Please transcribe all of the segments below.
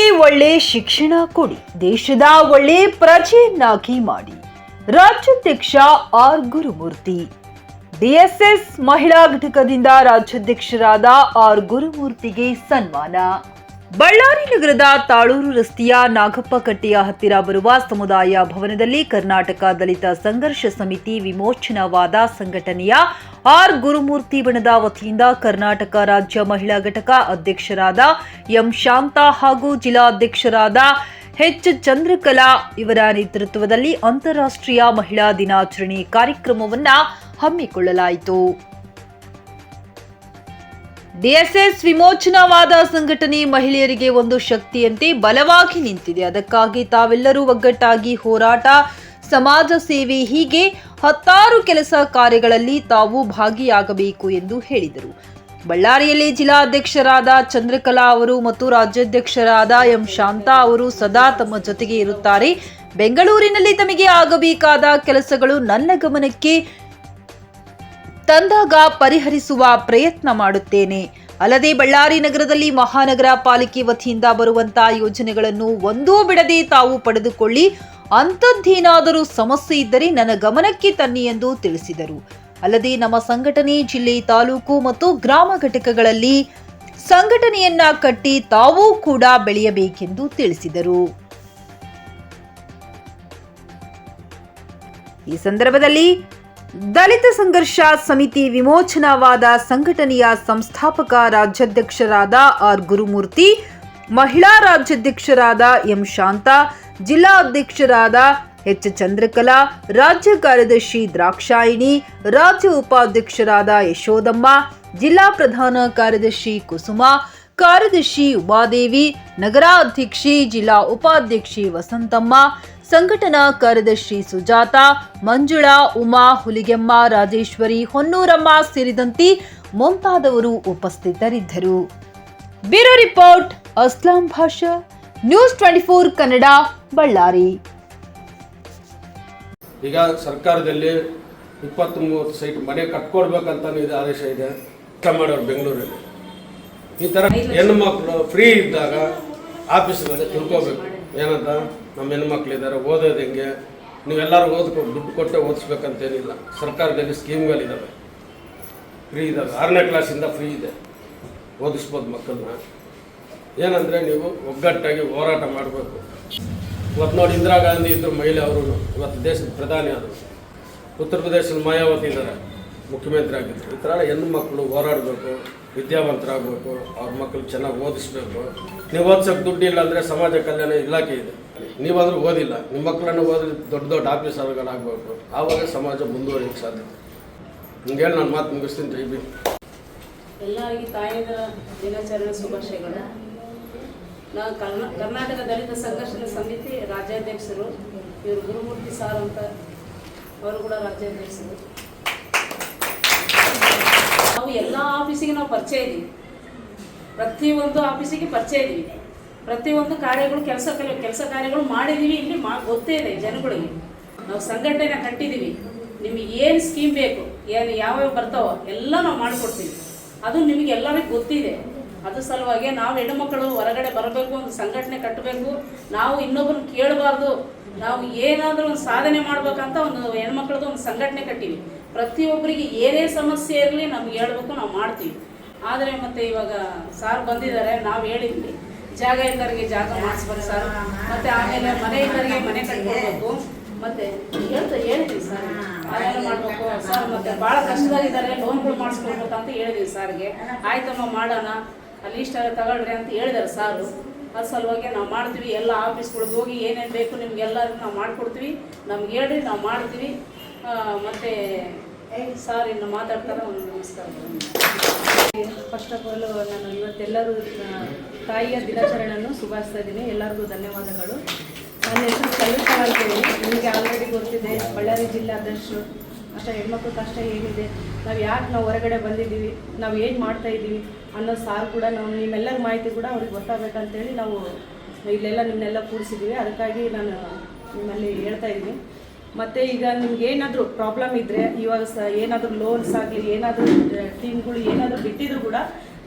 ಮಕ್ಕಳಿಗೆ ಒಳ್ಳೆ ಶಿಕ್ಷಣ ಕೊಡಿ, ದೇಶದ ಒಳ್ಳೆ ಪ್ರಜೆಯನ್ನಾಗಿ ಮಾಡಿ. ರಾಜ್ಯಾಧ್ಯಕ್ಷ ಆರ್ ಗುರುಮೂರ್ತಿ. ಡಿಎಸ್ಎಸ್ ಮಹಿಳಾ ಘಟಕದಿಂದ ರಾಜ್ಯಾಧ್ಯಕ್ಷರಾದ ಆರ್ ಗುರುಮೂರ್ತಿಗೆ ಸನ್ಮಾನ. ಬಳ್ಳಾರಿ ನಗರದ ತಾಳೂರು ರಸ್ತೆಯ ನಾಗಪ್ಪಕಟ್ಟೆಯ ಹತ್ತಿರ ಬರುವ ಸಮುದಾಯ ಭವನದಲ್ಲಿ ಕರ್ನಾಟಕ ದಲಿತ ಸಂಘರ್ಷ ಸಮಿತಿ ವಿಮೋಚನಾವಾದ ಸಂಘಟನೆಯ ಆರ್ ಗುರುಮೂರ್ತಿ ಬಣದ ವತಿಯಿಂದ ಕರ್ನಾಟಕ ರಾಜ್ಯ ಮಹಿಳಾ ಘಟಕ ಅಧ್ಯಕ್ಷರಾದ ಎಂ ಶಾಂತಾ ಹಾಗೂ ಜಿಲ್ಲಾಧ್ಯಕ್ಷರಾದ ಎಚ್ ಚಂದ್ರಕಲಾ ಇವರ ನೇತೃತ್ವದಲ್ಲಿ ಅಂತಾರಾಷ್ಟ್ರೀಯ ಮಹಿಳಾ ದಿನಾಚರಣೆ ಕಾರ್ಯಕ್ರಮವನ್ನು ಹಮ್ಮಿಕೊಳ್ಳಲಾಯಿತು. ಡಿಎಸ್ಎಸ್ ವಿಮೋಚನಾವಾದ ಸಂಘಟನೆ ಮಹಿಳೆಯರಿಗೆ ಒಂದು ಶಕ್ತಿಯಂತೆ ಬಲವಾಗಿ ನಿಂತಿದೆ. ಅದಕ್ಕಾಗಿ ತಾವೆಲ್ಲರೂ ಒಗ್ಗಟ್ಟಾಗಿ ಹೋರಾಟ, ಸಮಾಜ ಸೇವೆ ಹೀಗೆ ಹತ್ತಾರು ಕೆಲಸ ಕಾರ್ಯಗಳಲ್ಲಿ ತಾವು ಭಾಗಿಯಾಗಬೇಕು ಎಂದು ಹೇಳಿದರು. ಬಳ್ಳಾರಿಯಲ್ಲಿ ಜಿಲ್ಲಾಧ್ಯಕ್ಷರಾದ ಚಂದ್ರಕಲಾ ಅವರು ಮತ್ತು ರಾಜ್ಯಾಧ್ಯಕ್ಷರಾದ ಎಂ ಶಾಂತಾ ಅವರು ಸದಾ ತಮ್ಮ ಜೊತೆಗೆ ಇರುತ್ತಾರೆ. ಬೆಂಗಳೂರಿನಲ್ಲಿ ತಮಗೆ ಆಗಬೇಕಾದ ಕೆಲಸಗಳು ನನ್ನ ಗಮನಕ್ಕೆ ತಂದಾಗ ಪರಿಹರಿಸುವ ಪ್ರಯತ್ನ ಮಾಡುತ್ತೇನೆ. ಅಲ್ಲದೆ ಬಳ್ಳಾರಿ ನಗರದಲ್ಲಿ ಮಹಾನಗರ ಪಾಲಿಕೆ ವತಿಯಿಂದ ಬರುವಂತಹ ಯೋಜನೆಗಳನ್ನು ಒಂದೂ ಬಿಡದೆ ತಾವು ಪಡೆದುಕೊಳ್ಳಿ, ಅಂಥದ್ದೇನಾದರೂ ಸಮಸ್ಯೆ ಇದ್ದರೆ ನನ್ನ ಗಮನಕ್ಕೆ ತನ್ನಿ ಎಂದು ತಿಳಿಸಿದರು. ಅಲ್ಲದೆ ನಮ್ಮ ಸಂಘಟನೆ ಜಿಲ್ಲೆ, ತಾಲೂಕು ಮತ್ತು ಗ್ರಾಮ ಘಟಕಗಳಲ್ಲಿ ಸಂಘಟನೆಯನ್ನ ಕಟ್ಟಿ ತಾವೂ ಕೂಡ ಬೆಳೆಯಬೇಕೆಂದು ತಿಳಿಸಿದರು. ಈ ಸಂದರ್ಭದಲ್ಲಿ ದಲಿತ ಸಂಘರ್ಷ ಸಮಿತಿ ವಿಮೋಚನಾವಾದ ಸಂಘಟನೆಯ ಸಂಸ್ಥಾಪಕ ರಾಜ್ಯಾಧ್ಯಕ್ಷರಾದ ಆರ್ ಗುರುಮೂರ್ತಿ, ಮಹಿಳಾ ರಾಜ್ಯಾಧ್ಯಕ್ಷರಾದ ಎಂ ಶಾಂತಾ, ಜಿಲ್ಲಾ ಅಧ್ಯಕ್ಷರಾದ ಎಚ್ ಚಂದ್ರಕಲಾ, ರಾಜ್ಯ ಕಾರ್ಯದರ್ಶಿ ದ್ರಾಕ್ಷಾಯಿಣಿ, ರಾಜ್ಯ ಉಪಾಧ್ಯಕ್ಷರಾದ ಯಶೋದಮ್ಮ, ಜಿಲ್ಲಾ ಪ್ರಧಾನ ಕಾರ್ಯದರ್ಶಿ ಕುಸುಮ, ಕಾರ್ಯದರ್ಶಿ ಉಮಾದೇವಿ, ನಗರಾಧ್ಯಕ್ಷಿ, ಜಿಲ್ಲಾ ಉಪಾಧ್ಯಕ್ಷಿ ವಸಂತಮ್ಮ, ಸಂಘಟನಾ ಕಾರ್ಯದರ್ಶಿ ಸುಜಾತಾ, ಮಂಜುಳಾ, ಉಮಾ, ಹುಲಿಗೆಮ್ಮ, ರಾಜೇಶ್ವರಿ, ಹೊನ್ನೂರಮ್ಮ ಸೇರಿದಂತೆ ಮುಂತಾದವರು ಉಪಸ್ಥಿತರಿದ್ದರು. ಬ್ಯೂರೋ ರಿಪೋರ್ಟ್ ಅಸ್ಲಾಂ ಭಾಷಾ, ನ್ಯೂಸ್ 24 ಕನ್ನಡ, ಬಳ್ಳಾರಿ. ಈಗ ಸರ್ಕಾರದಲ್ಲಿ 20-30 ಸೈಟ್ ಮನೆ ಕಟ್ಕೊಡ್ಬೇಕಂತ ಆದೇಶ ಇದೆ. ಮಾಡೋರು ಬೆಂಗಳೂರಲ್ಲಿ ಈ ಥರ ಹೆಣ್ಣು ಮಕ್ಕಳು ಫ್ರೀ ಇದ್ದಾಗ ಆಫೀಸ್ನಲ್ಲಿ ತಿಳ್ಕೋಬೇಕು. ಏನಂತ ನಮ್ಮ ಹೆಣ್ಮಕ್ಳಿದ್ದಾರೆ, ಓದೋದು ಹೆಂಗೆ, ನೀವೆಲ್ಲರೂ ದುಡ್ಡು ಕೊಟ್ಟೆ ಓದಿಸ್ಬೇಕಂತೇನಿಲ್ಲ. ಸರ್ಕಾರದಲ್ಲಿ ಸ್ಕೀಮ್ಗಳಿದ್ದಾವೆ, ಫ್ರೀ ಇದ್ದಾವೆ. 6ನೇ ಕ್ಲಾಸಿಂದ ಫ್ರೀ ಇದೆ, ಓದಿಸ್ಬೋದು ಮಕ್ಕಳನ್ನ. ಏನಂದರೆ ನೀವು ಒಗ್ಗಟ್ಟಾಗಿ ಹೋರಾಟ ಮಾಡಬೇಕು. ಇವತ್ತು ನೋಡಿ, ಇಂದಿರಾ ಗಾಂಧಿ ಇದ್ದರು ಮಹಿಳೆ, ಅವರು ಇವತ್ತು ದೇಶದ ಪ್ರಧಾನಿ ಆದರು. ಉತ್ತರ ಪ್ರದೇಶದ ಮಾಯಾವತಿ ಇದ್ದಾರೆ, ಮುಖ್ಯಮಂತ್ರಿ ಆಗಿದ್ದರು. ಈ ಥರ ಹೆಣ್ಣು ಮಕ್ಕಳು ಹೋರಾಡಬೇಕು, ವಿದ್ಯಾವಂತರಾಗಬೇಕು, ಅವ್ರ ಮಕ್ಕಳು ಚೆನ್ನಾಗಿ ಓದಿಸ್ಬೇಕು. ನೀವು ಓದಿಸೋಕೆ ದುಡ್ಡು ಇಲ್ಲ ಅಂದರೆ ಸಮಾಜ ಕಲ್ಯಾಣ ಇಲಾಖೆ ಇದೆ, ನೀವಾದರೂ ಓದಿಲ್ಲ, ನಿಮ್ಮ ಮಕ್ಕಳನ್ನು ಓದಿ ದೊಡ್ಡ ದೊಡ್ಡ ಆಫೀಸರ್ಗಳಾಗಬೇಕು. ಆವಾಗ ಸಮಾಜ ಮುಂದುವರಿಯೋಕ್ಕೆ ಸಾಧ್ಯತೆ. ಹಿಂಗೆ ಹೇಳಿ ನಾನು ಮಾತು ಮುಗಿಸ್ತೀನಿ. ಜೈ ಭೀಮ್. ಎಲ್ಲರಿಗೂ ತಾಯಂದಿರ ದಿನಾಚರಣೆ ಶುಭಾಶಯಗಳು. ನಾವು ಕರ್ನಾಟಕ ದಲಿತ ಸಂಘರ್ಷಣ ಸಮಿತಿ ರಾಜ್ಯಾಧ್ಯಕ್ಷರು. ಇವರು ಗುರುಮೂರ್ತಿ ಸಾರ್ ಅಂತ, ಅವರು ಕೂಡ ರಾಜ್ಯಾಧ್ಯಕ್ಷರು. ನಾವು ಎಲ್ಲ ಆಫೀಸಿಗೆ ನಾವು ಪರಿಚಯ ಇದ್ದೀವಿ, ಪ್ರತಿಯೊಂದು ಆಫೀಸಿಗೆ ಪರಿಚಯ ಇದ್ದೀವಿ. ಪ್ರತಿಯೊಂದು ಕಾರ್ಯಗಳು ಕೆಲಸ ಕಾರ್ಯಗಳು ಮಾಡಿದ್ದೀವಿ. ಇಲ್ಲಿ ಗೊತ್ತೇ ಇದೆ ಜನಗಳಿಗೆ. ನಾವು ಸಂಘಟನೆ ಕಟ್ಟಿದ್ದೀವಿ. ನಿಮಗೆ ಏನು ಸ್ಕೀಮ್ ಬೇಕು, ಏನು ಯಾವ್ಯಾವ ಬರ್ತಾವೋ ಎಲ್ಲ ನಾವು ಮಾಡಿಕೊಡ್ತೀವಿ. ಅದು ನಿಮಗೆ ಎಲ್ಲರಿಗೂ ಗೊತ್ತಿದೆ. ಅದು ಸಲುವಾಗಿ ನಾವು ಹೆಣ್ಣುಮಕ್ಕಳು ಹೊರಗಡೆ ಬರಬೇಕು, ಒಂದು ಸಂಘಟನೆ ಕಟ್ಟಬೇಕು. ನಾವು ಇನ್ನೊಬ್ಬರನ್ನ ಕೇಳಬಾರ್ದು. ನಾವು ಏನಾದರೂ ಒಂದು ಸಾಧನೆ ಮಾಡ್ಬೇಕಂತ ಒಂದು ಹೆಣ್ಮಕ್ಳದ್ದು ಒಂದು ಸಂಘಟನೆ ಕಟ್ಟಿವಿ. ಪ್ರತಿಯೊಬ್ಬರಿಗೆ ಏನೇ ಸಮಸ್ಯೆ ಇರಲಿ ನಮ್ಗೆ ಹೇಳ್ಬೇಕು, ನಾವು ಮಾಡ್ತೀವಿ. ಆದರೆ ಮತ್ತೆ ಇವಾಗ ಸಾರ್ ಬಂದಿದ್ದಾರೆ, ನಾವು ಹೇಳಿದ್ವಿ ಜಾಗ ಇದ್ದವರಿಗೆ ಜಾಗ ಮಾಡಿಸ್ಬೇಕು ಸರ್, ಮತ್ತು ಆಮೇಲೆ ಮನೆ ಇದ್ದವರಿಗೆ ಮನೆ ಕಟ್ಕೊಡ್ಬೇಕು, ಮತ್ತು ಹೇಳಿದ್ವಿ ಸರ್ ಅದೆಲ್ಲ ಮಾಡಬೇಕು ಸರ್. ಮತ್ತು ಭಾಳ ಕಷ್ಟದಾಗಿದ್ದಾರೆ, ಲೋನ್ಗಳು ಮಾಡಿಸ್ಕೊಡ್ಬೇಕು ಅಂತ ಹೇಳಿದ್ವಿ ಸಾರ್ಗೆ. ಆಯ್ತಮ್ಮ ಮಾಡೋಣ, ಅಲ್ಲಿ ಇಷ್ಟ ತಗೊಳ್ರಿ ಅಂತ ಹೇಳಿದ್ದಾರೆ ಸಾರು. ಅದು ಸಲುವಾಗಿ ನಾವು ಮಾಡ್ತೀವಿ. ಎಲ್ಲ ಆಫೀಸ್ಗಳಿಗೆ ಹೋಗಿ ಏನೇನು ಬೇಕು ನಿಮ್ಗೆಲ್ಲರಿಗೂ ನಾವು ಮಾಡಿಕೊಡ್ತೀವಿ. ನಮ್ಗೆ ಹೇಳ್ರಿ, ನಾವು ಮಾಡ್ತೀವಿ. ಮತ್ತು ಸಾರ್ ಇನ್ನು ಮಾತಾಡ್ತಾರೆ. ಒಂದು ನಮಸ್ಕಾರ. ಫಸ್ಟ್ ಆಫ್ ಆಲ್ ನಾನು ಇವತ್ತೆಲ್ಲರೂ ತಾಯಿಯ ದಿನಾಚರಣೆಯನ್ನು ಶುಭಾಯಿಸ್ತಾ ಇದ್ದೀನಿ. ಎಲ್ಲರಿಗೂ ಧನ್ಯವಾದಗಳು. ನನ್ನ ಹೆಸರು ಕಲ್ಪನಾ ಅಂತೇಳಿ. ನಿಮಗೆ ಆಲ್ರೆಡಿ ಗೊತ್ತಿದೆ, ಬಳ್ಳಾರಿ ಜಿಲ್ಲಾಧ್ಯಕ್ಷರು. ಅಷ್ಟೇ ಹೆಣ್ಮಕ್ಳು ಕಷ್ಟ ಏನಿದೆ, ನಾವು ಹೊರಗಡೆ ಬಂದಿದ್ದೀವಿ, ನಾವು ಏನು ಮಾಡ್ತಾಯಿದ್ದೀವಿ ಅನ್ನೋ ಸಾರ್ ಕೂಡ ನಾವು ನಿಮ್ಮೆಲ್ಲರ ಮಾಹಿತಿ ಕೂಡ ಅವ್ರಿಗೆ ಗೊತ್ತಾಗಬೇಕಂತೇಳಿ ನಾವು ಇಲ್ಲೆಲ್ಲ ನಿಮ್ಮನ್ನೆಲ್ಲ ಕೂರಿಸಿದ್ದೀವಿ. ಅದಕ್ಕಾಗಿ ನಾನು ನಿಮ್ಮಲ್ಲಿ ಹೇಳ್ತಾ ಇದ್ದೀನಿ. ಮತ್ತು ಈಗ ನಿಮ್ಗೆ ಏನಾದರೂ ಪ್ರಾಬ್ಲಮ್ ಇದ್ದರೆ, ಇವಾಗ ಏನಾದರೂ ಲೋನ್ಸ್ ಆಗಲಿ, ಏನಾದರೂ ಟೀಮ್ಗಳು ಏನಾದರೂ ಬಿಟ್ಟಿದ್ರು ಕೂಡ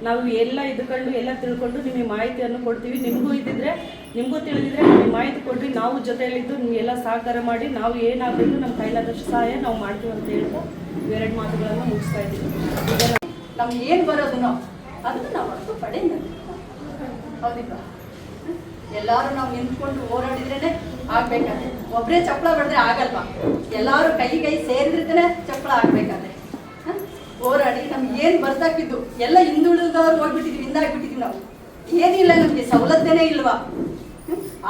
ನಾವು ಎಲ್ಲ ಇದ್ಕೊಂಡು ಎಲ್ಲ ತಿಳ್ಕೊಂಡು ನಿಮಗೆ ಮಾಹಿತಿಯನ್ನು ಕೊಡ್ತೀವಿ. ನಿಮಗೂ ಇದ್ದಿದ್ರೆ ನಿಮಗೂ ತಿಳಿದಿದ್ರೆ ನಿಮಗೆ ಮಾಹಿತಿ ಕೊಡ್ರಿ, ನಾವು ಜೊತೆಯಲ್ಲಿದ್ದು ನಿಮಗೆಲ್ಲ ಸಹಕಾರ ಮಾಡಿ ನಾವು ಏನಾಗಬೇಕು ನಮ್ಮ ಕೈಲಾದಷ್ಟು ಸಹಾಯ ನಾವು ಮಾಡ್ತೀವಿ ಅಂತ ಹೇಳ್ತಾ ಇವೆರಡು ಮಾತುಗಳನ್ನು ಮುಗಿಸ್ತಾ ಇದ್ದೀವಿ. ನಮ್ಗೆ ಏನು ಬರೋದನ್ನೋ ಅದನ್ನು ನಾವು ಅಷ್ಟು ಪಡೆಯಿಂದ ಹೌದಿಲ್ಲ, ಎಲ್ಲರೂ ನಾವು ನಿಂತ್ಕೊಂಡು ಹೋರಾಡಿದ್ರೇ ಆಗ್ಬೇಕಾದ್ರೆ, ಒಬ್ಬರೇ ಚಪ್ಪಳ ಬಡಿದ್ರೆ ಆಗಲ್ವಾ, ಎಲ್ಲರೂ ಕೈ ಸೇರಿದ್ರೇ ಚಪ್ಪಳ ಆಗ್ಬೇಕಾದ್ರೆ ಹೋರಾಡಿ ನಮ್ಗೆ ಏನು ಬರ್ದಾಕಿದ್ದು ಎಲ್ಲ ಹಿಂದುಳಿದವ್ರು ಹೋಗ್ಬಿಟ್ಟಿದ್ವಿ, ಹಿಂದಾಗ್ಬಿಟ್ಟಿದ್ವಿ. ನಾವು ಏನಿಲ್ಲ, ನಮಗೆ ಸವಲತ್ತೇನೇ ಇಲ್ವಾ,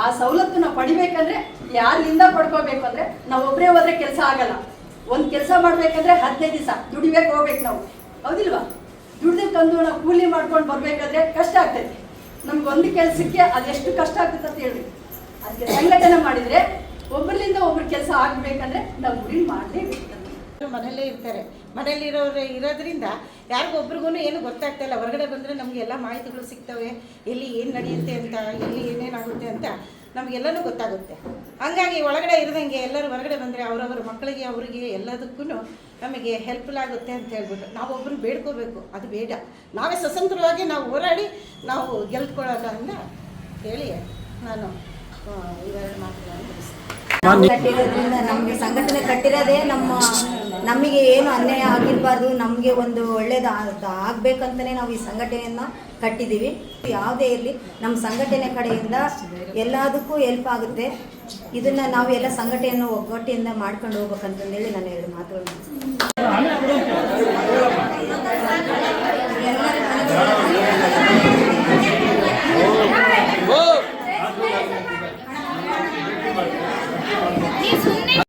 ಆ ಸವಲತ್ತು ನಾವು ಪಡಿಬೇಕಂದ್ರೆ ಯಾರಿಂದ ಪಡ್ಕೋಬೇಕು ಅಂದರೆ ನಾವು ಒಬ್ಬರೇ ಹೋದ್ರೆ ಕೆಲಸ ಆಗಲ್ಲ. ಒಂದು ಕೆಲಸ ಮಾಡ್ಬೇಕಂದ್ರೆ 15 ದಿವಸ ದುಡಿಬೇಕು ಹೋಗ್ಬೇಕು ನಾವು, ಹೌದಿಲ್ವಾ? ದುಡ್ದು ತಂದು ನಾವು ಕೂಲಿ ಮಾಡ್ಕೊಂಡು ಬರ್ಬೇಕಾದ್ರೆ ಕಷ್ಟ ಆಗ್ತೈತೆ. ನಮ್ಗೆ ಒಂದು ಕೆಲಸಕ್ಕೆ ಅದೆಷ್ಟು ಕಷ್ಟ ಆಗ್ತದೆ ಅಂತ ಹೇಳಿ ಅದಕ್ಕೆ ಸಂಘಟನೆ ಮಾಡಿದರೆ ಒಬ್ಬರಿಂದ ಒಬ್ರು ಕೆಲಸ ಆಗಬೇಕಂದ್ರೆ ನಾವು ಗುರಿ ಮಾಡಲೇಬೇಕು. ಮನೆಯಲ್ಲೇ ಇರ್ತಾರೆ, ಮನೆಯಲ್ಲಿರೋರು ಇರೋದ್ರಿಂದ ಯಾರಿಗೊಬ್ರಿಗೂ ಏನು ಗೊತ್ತಾಗ್ತಾ ಇಲ್ಲ. ಹೊರಗಡೆ ಬಂದರೆ ನಮಗೆ ಎಲ್ಲ ಮಾಹಿತಿಗಳು ಸಿಗ್ತವೆ, ಎಲ್ಲಿ ಏನು ನಡೆಯುತ್ತೆ ಅಂತ, ಎಲ್ಲಿ ಏನೇನಾಗುತ್ತೆ ಅಂತ ನಮಗೆಲ್ಲನೂ ಗೊತ್ತಾಗುತ್ತೆ. ಹಾಗಾಗಿ ಒಳಗಡೆ ಇರದಂಗೆ ಎಲ್ಲರೂ ಹೊರಗಡೆ ಬಂದರೆ ಅವರವರ ಮಕ್ಕಳಿಗೆ ಅವರಿಗೆ ಎಲ್ಲದಕ್ಕೂ ನಮಗೆ ಹೆಲ್ಪ್ಫುಲ್ ಆಗುತ್ತೆ ಅಂತ ಹೇಳ್ಬಿಟ್ಟು ನಾವು ಒಬ್ಬರು ಬೇಡ್ಕೋಬೇಕು, ಅದು ಬೇಡ. ನಾವೇ ಸ್ವತಂತ್ರವಾಗಿ ನಾವು ಹೋರಾಡಿ ನಾವು ಗೆಲ್ತ್ಕೊಳ್ಳೋಣ ಅಂತ ಹೇಳಿ ನಾನು ಇವೆರಡು ಮಾತುಗಳನ್ನು ತಿಳಿಸ್ತೀನಿ. ಕಟ್ಟಿರೋದ್ರಿಂದ ನಮಗೆ ಸಂಘಟನೆ ಕಟ್ಟಿರೋದೇ ನಮಗೆ ಏನು ಅನ್ಯಾಯ ಆಗಿರಬಾರ್ದು, ನಮಗೆ ಒಂದು ಒಳ್ಳೇದು ಆಗಬೇಕಂತಲೇ ನಾವು ಈ ಸಂಘಟನೆಯನ್ನು ಕಟ್ಟಿದ್ದೀವಿ. ಯಾವುದೇ ಇರಲಿ ನಮ್ಮ ಸಂಘಟನೆ ಕಡೆಯಿಂದ ಎಲ್ಲದಕ್ಕೂ ಹೆಲ್ಪ್ ಆಗುತ್ತೆ. ಇದನ್ನು ನಾವು ಎಲ್ಲ ಸಂಘಟನೆಯನ್ನು ಒಗ್ಗಟ್ಟಿಂದ ಮಾಡ್ಕೊಂಡು ಹೋಗ್ಬೇಕಂತಂದೇಳಿ ನಾನು 2 ಮಾತುಗಳು